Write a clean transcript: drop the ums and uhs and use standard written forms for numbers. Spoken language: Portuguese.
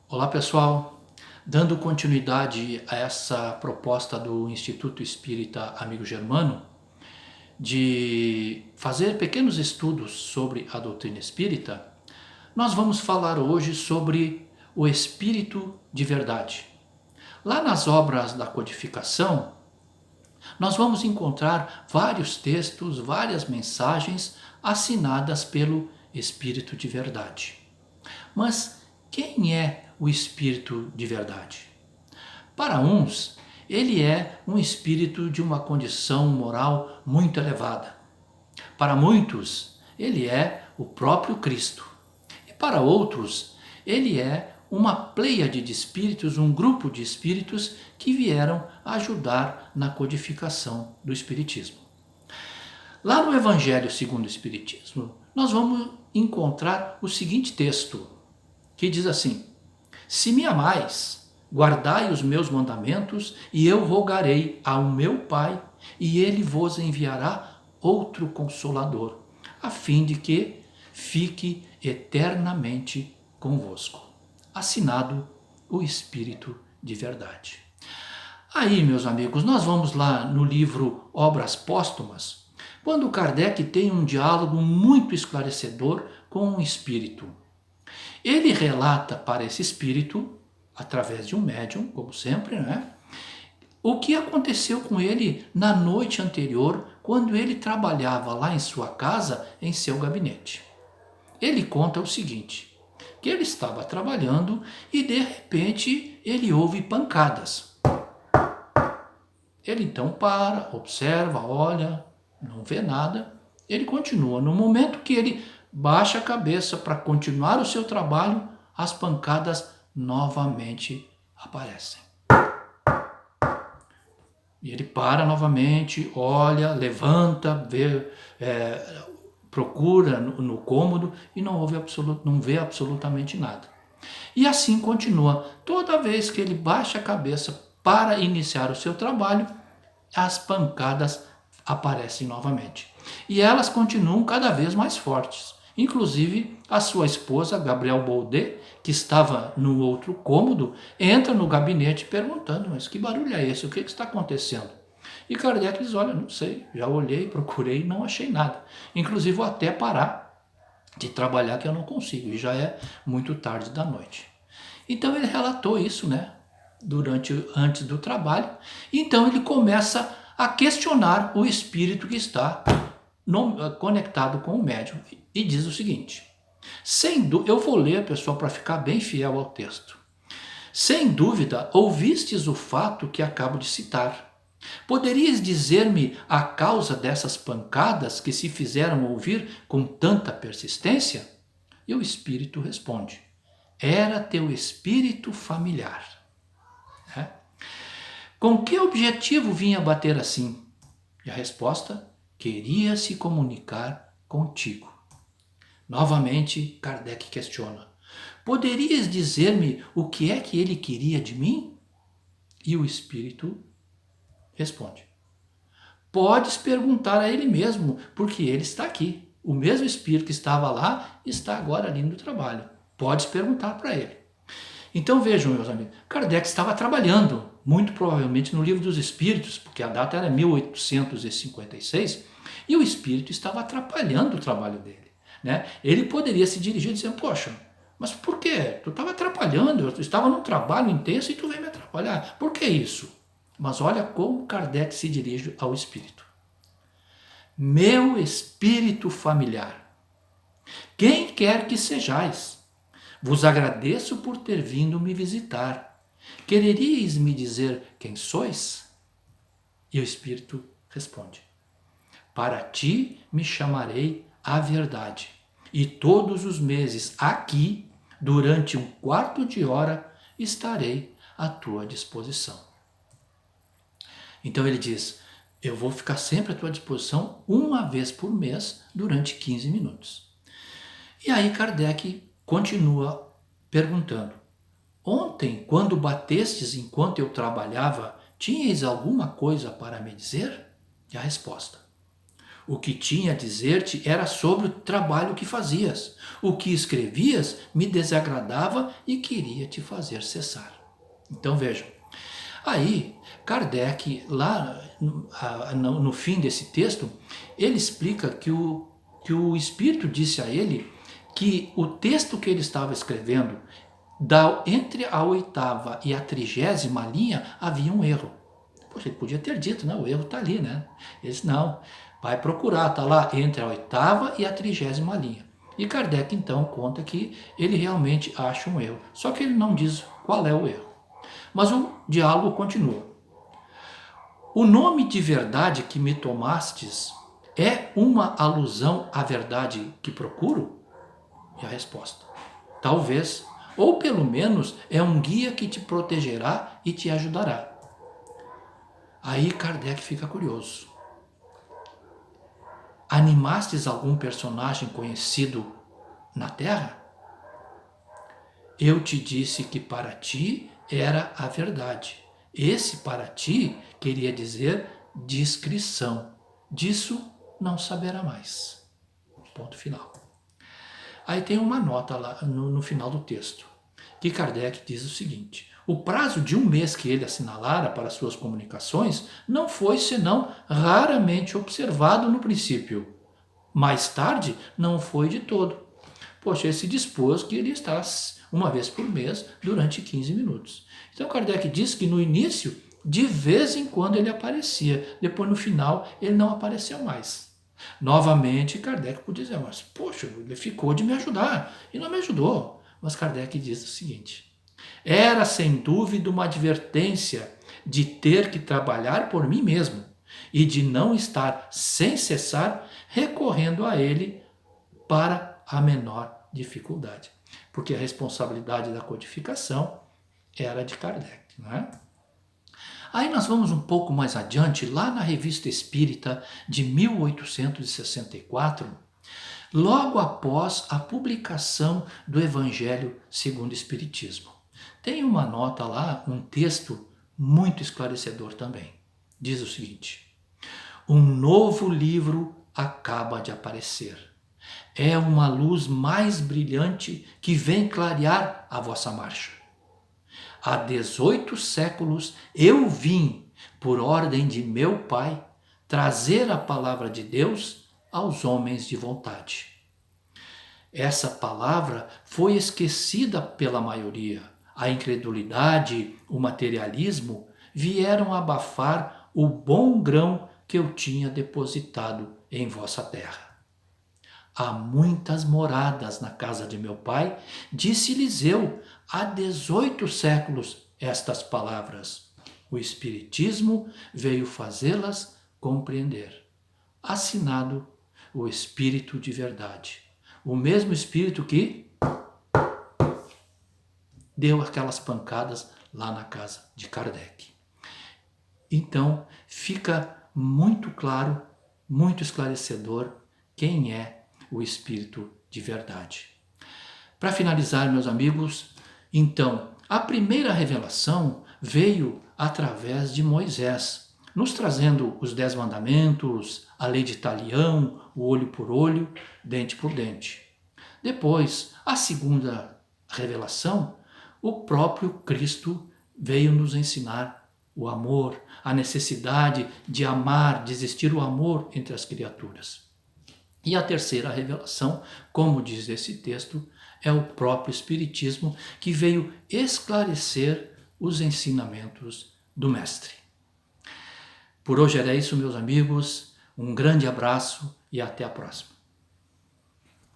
Olá pessoal, dando continuidade a essa proposta do Instituto Espírita Amigo Germano de fazer pequenos estudos sobre a doutrina espírita, nós vamos falar hoje sobre o Espírito de Verdade. Lá nas obras da codificação, nós vamos encontrar vários textos, várias mensagens assinadas pelo Espírito de Verdade. Mas quem é o Espírito de Verdade? Para uns, ele é um espírito de uma condição moral muito elevada. Para muitos, ele é o próprio Cristo. E para outros, ele é uma pleiade de espíritos, um grupo de espíritos que vieram ajudar na codificação do Espiritismo. Lá no Evangelho segundo o Espiritismo, nós vamos encontrar o seguinte texto, que diz assim: se me amais, guardai os meus mandamentos, e eu rogarei ao meu Pai, e ele vos enviará outro Consolador, a fim de que fique eternamente convosco. Assinado o Espírito de Verdade. Aí, meus amigos, nós vamos lá no livro Obras Póstumas, quando Kardec tem um diálogo muito esclarecedor com um espírito. Ele relata para esse espírito, através de um médium, como sempre, né, o que aconteceu com ele na noite anterior, quando ele trabalhava lá em sua casa, em seu gabinete. Ele conta o seguinte, que ele estava trabalhando e de repente ele ouve pancadas. Ele então para, observa, olha, não vê nada, ele continua. No momento que ele baixa a cabeça para continuar o seu trabalho, as pancadas novamente aparecem. E ele para novamente, olha, levanta, vê, procura no cômodo e não vê absolutamente nada. E assim continua. Toda vez que ele baixa a cabeça para iniciar o seu trabalho, as pancadas aparecem novamente. E elas continuam cada vez mais fortes. Inclusive, a sua esposa, Gabrielle Baudet, que estava no outro cômodo, entra no gabinete perguntando, mas que barulho é esse? O que está acontecendo? E Kardec diz, olha, não sei, já olhei, procurei, não achei nada. Inclusive, vou até parar de trabalhar que eu não consigo, e já é muito tarde da noite. Então, ele relatou isso, né, antes do trabalho. Então, ele começa a questionar o espírito que está conectado com o médium e diz o seguinte, eu vou ler, pessoal, para ficar bem fiel ao texto. Sem dúvida, ouvistes o fato que acabo de citar. Poderias dizer-me a causa dessas pancadas que se fizeram ouvir com tanta persistência? E o espírito responde, era teu espírito familiar. É? Com que objetivo vinha bater assim? E a resposta, queria se comunicar contigo. Novamente, Kardec questiona, poderias dizer-me o que é que ele queria de mim? E o espírito responde, podes perguntar a ele mesmo, porque ele está aqui. O mesmo espírito que estava lá está agora ali no trabalho. Podes perguntar para ele. Então vejam, meus amigos, Kardec estava trabalhando, muito provavelmente no Livro dos Espíritos, porque a data era 1856, e o espírito estava atrapalhando o trabalho dele. Né? Ele poderia se dirigir dizendo, poxa, mas por quê? Tu estava atrapalhando, eu estava num trabalho intenso e tu veio me atrapalhar. Por que isso? Mas olha como Kardec se dirige ao espírito. Meu espírito familiar, quem quer que sejais, vos agradeço por ter vindo me visitar. Quereríeis me dizer quem sois? E o espírito responde, para ti me chamarei a verdade, e todos os meses aqui, durante 1/4 de hora, estarei à tua disposição. Então ele diz, eu vou ficar sempre à tua disposição 1 vez por mês durante 15 minutos. E aí Kardec continua perguntando, ontem, quando batestes enquanto eu trabalhava, tinhas alguma coisa para me dizer? E a resposta, O que tinha a dizer-te era sobre o trabalho que fazias. O que escrevias me desagradava e queria te fazer cessar. Então vejam, aí Kardec, lá no fim desse texto, ele explica que o Espírito disse a ele que o texto que ele estava escrevendo, entre a 8ª e a 30ª linha, havia um erro. Poxa, ele podia ter dito, né? O erro está ali, né? Ele disse, não, vai procurar, está lá entre a 8ª e a 30ª linha. E Kardec então conta que ele realmente acha um erro, só que ele não diz qual é o erro. Mas o diálogo continua. O nome de verdade que me tomastes é uma alusão à verdade que procuro? E a resposta, talvez, ou pelo menos é um guia que te protegerá e te ajudará. Aí Kardec fica curioso. Animastes algum personagem conhecido na Terra? Eu te disse que para ti era a verdade. Esse para ti queria dizer discrição. Disso não saberá mais. Ponto final. Aí tem uma nota lá no final do texto, que Kardec diz o seguinte: o prazo de 1 mês que ele assinalara para suas comunicações não foi senão raramente observado no princípio. Mais tarde, não foi de todo. Poxa, ele se dispôs que ele está uma vez por mês durante 15 minutos. Então Kardec diz que no início, de vez em quando ele aparecia, depois no final ele não apareceu mais. Novamente Kardec pode dizer, mas poxa, ele ficou de me ajudar e não me ajudou. Mas Kardec diz o seguinte: era sem dúvida uma advertência de ter que trabalhar por mim mesmo e de não estar sem cessar recorrendo a ele para a menor dificuldade. Porque a responsabilidade da codificação era de Kardec, não é? Aí nós vamos um pouco mais adiante, lá na Revista Espírita de 1864, logo após a publicação do Evangelho segundo o Espiritismo. Tem uma nota lá, um texto muito esclarecedor também. Diz o seguinte: um novo livro acaba de aparecer. É uma luz mais brilhante que vem clarear a vossa marcha. Há 18 séculos eu vim, por ordem de meu Pai, trazer a palavra de Deus aos homens de vontade. Essa palavra foi esquecida pela maioria. A incredulidade, o materialismo vieram abafar o bom grão que eu tinha depositado em vossa terra. Há muitas moradas na casa de meu pai, disse-lhes eu, há 18 séculos estas palavras. O Espiritismo veio fazê-las compreender. Assinado o Espírito de verdade. O mesmo Espírito que deu aquelas pancadas lá na casa de Kardec. Então, fica muito claro, muito esclarecedor quem é o Espírito de verdade. Para finalizar, meus amigos, então, a primeira revelação veio através de Moisés, nos trazendo os 10 mandamentos, a lei de talião, o olho por olho, dente por dente. Depois, a segunda revelação, o próprio Cristo veio nos ensinar o amor, a necessidade de amar, de existir o amor entre as criaturas. E a terceira revelação, como diz esse texto, é o próprio Espiritismo que veio esclarecer os ensinamentos do Mestre. Por hoje era isso, meus amigos. Um grande abraço e até a próxima.